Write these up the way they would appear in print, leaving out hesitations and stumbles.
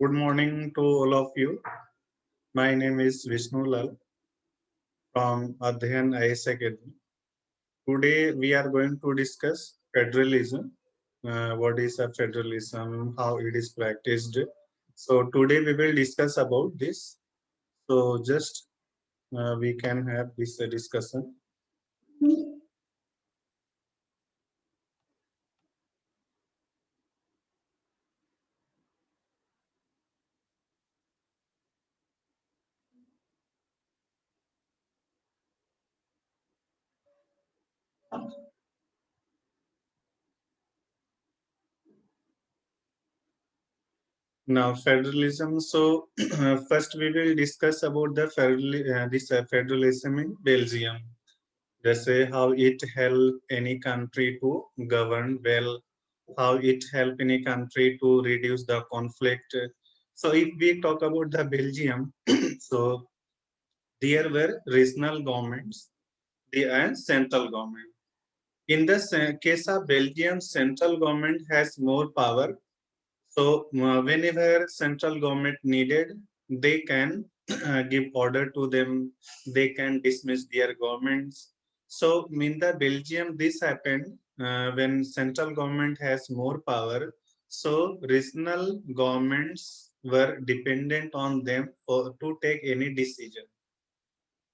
Good morning to all of you. My name is Vishnu Lal from Adhyan IS Academy. Today we are going to discuss federalism. What is a federalism? How it is practiced? So today we will discuss about this. So just we can have this discussion. Now federalism. So first we will discuss about the federalism in Belgium. जैसे how it help any country to govern well, how it help any country to reduce the conflict. So if we talk about the Belgium, so there were regional governments and central government. In the case of Belgium, central government has more power. So whenever central government needed, they can give order to them. They can dismiss their governments. So in the Belgium, this happened when central government has more power. So regional governments were dependent on them to take any decision.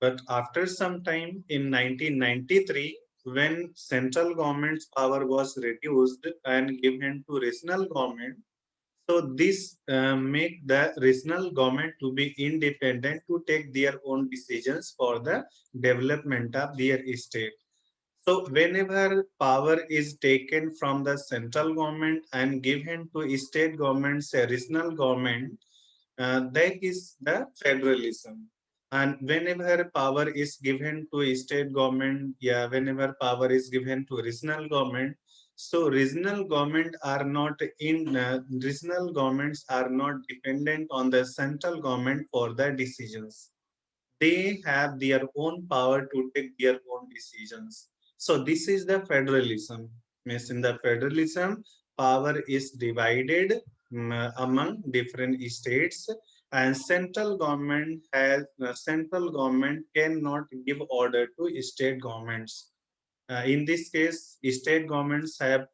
But after some time in 1993, when central government's power was reduced and given to regional government, so this make the regional government to be independent to take their own decisions for the development of their state. So whenever power is taken from the central government and given to state governments, a regional government, that is the federalism. And whenever power is given to a state government, yeah, whenever power is given to regional government, so regional government are not in regional governments are not dependent on the central government for the decisions. They have their own power to take their own decisions. So this is the federalism. Means in the federalism, power is divided among different states, and central government cannot give order to state governments. In this case, state governments have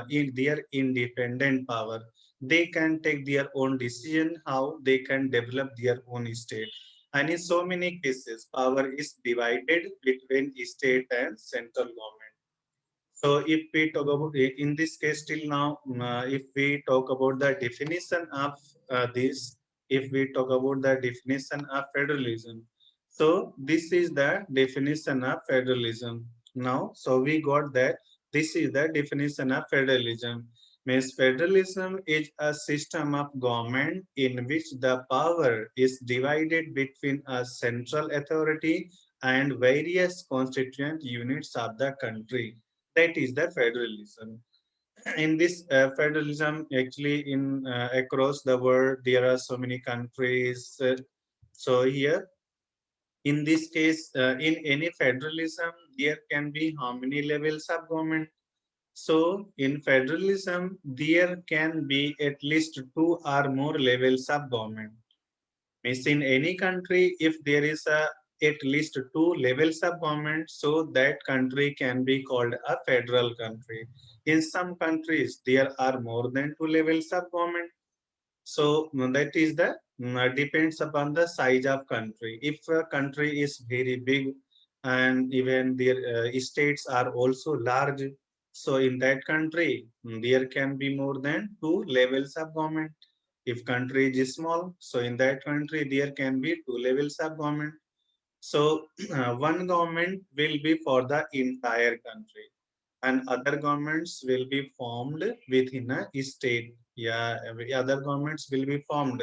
in their independent power. They can take their own decision how they can develop their own state. And in so many cases, power is divided between state and central government. So if we talk about in this case till now, if we talk about the definition of this, if we talk about the definition of federalism, so this is the definition of federalism. Now, so we got that this is the definition of federalism. Means federalism is a system of government in which the power is divided between a central authority and various constituent units of the country. That is the federalism. In this federalism, actually, in across the world, there are so many countries. So here, in this case, in any federalism, there can be how many levels of government? So in federalism, there can be at least two or more levels of government. Means in any country, if there is at least two levels of government, so that country can be called a federal country. In some countries, there are more than two levels of government. So that is the depends upon the size of country. If a country is very big and even their states are also large, so in that country there can be more than two levels of government. If country is small, so in that country there can be two levels of government. So one government will be for the entire country and other governments will be formed within a state. Yeah, other governments will be formed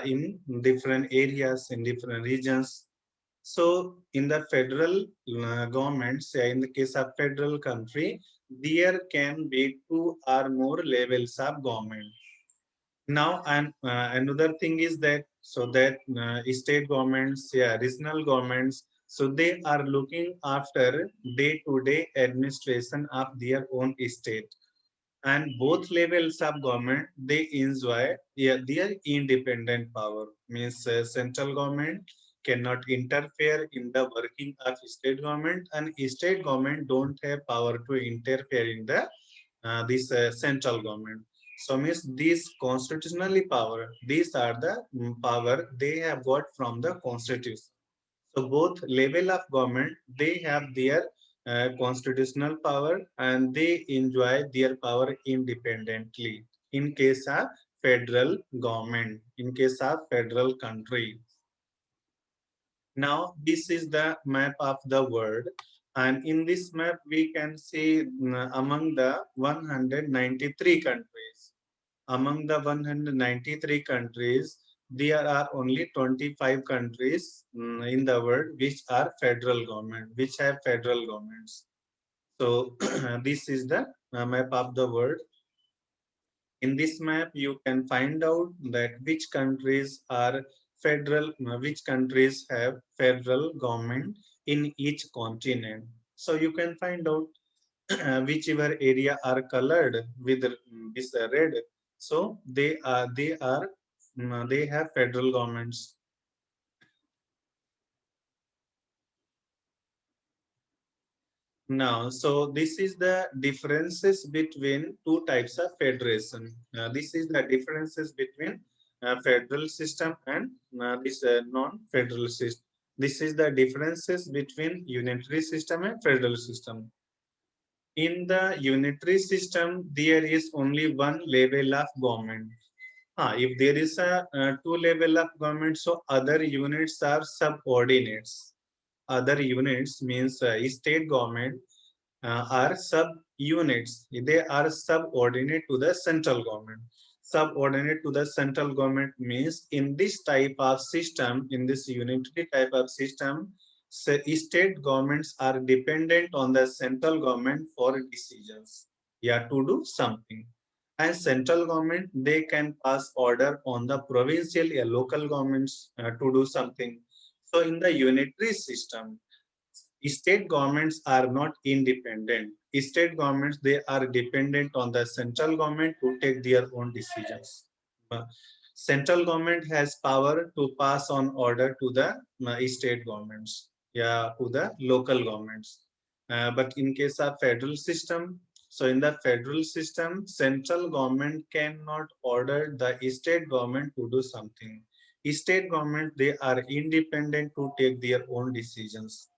in different areas, in different regions. So in the federal governments, in the case of federal country, there can be two or more levels of government. Now, and another thing is that so that state governments, yeah, regional governments, so they are looking after day-to-day administration of their own state. and both levels of government they enjoy, yeah, their independent power. Means central government cannot interfere in the working of state government, and state government don't have power to interfere in the this central government. So means these constitutionally power, these are the power they have got from the constitution. So both level of government, they have their constitutional power and they enjoy their power independently. In case of federal government, in case of federal country. Now this is the map of the world, and in this map we can see among the 193 countries. Among the 193 countries, there are only 25 countries in the world which are federal government, which have federal governments. So this is the map of the world. In this map, you can find out that which countries are federal, which countries have federal government in each continent. So you can find out whichever area are colored with this red, so they have federal governments. Now, so this is the differences between two types of federation. This is the differences between federal system and this non-federal system. This is the differences between unitary system and federal system. In the unitary system, there is only one level of government. If there is a two level of government, so other units are subordinates. Other units means state government are sub-units. They are subordinate to the central government. Subordinate to the central government means in this type of system, in this unitary type of system, state governments are dependent on the central government for decisions. Yeah, to do something. And central government, they can pass order on the provincial or local governments to do something. So in the unitary system, state governments are not independent. State governments, they are dependent on the central government to take their own decisions. Central government has power to pass on order to the state governments, yeah, to the local governments. But in case of federal system, so in the federal system, central government cannot order the state government to do something. State government, they are independent to take their own decisions.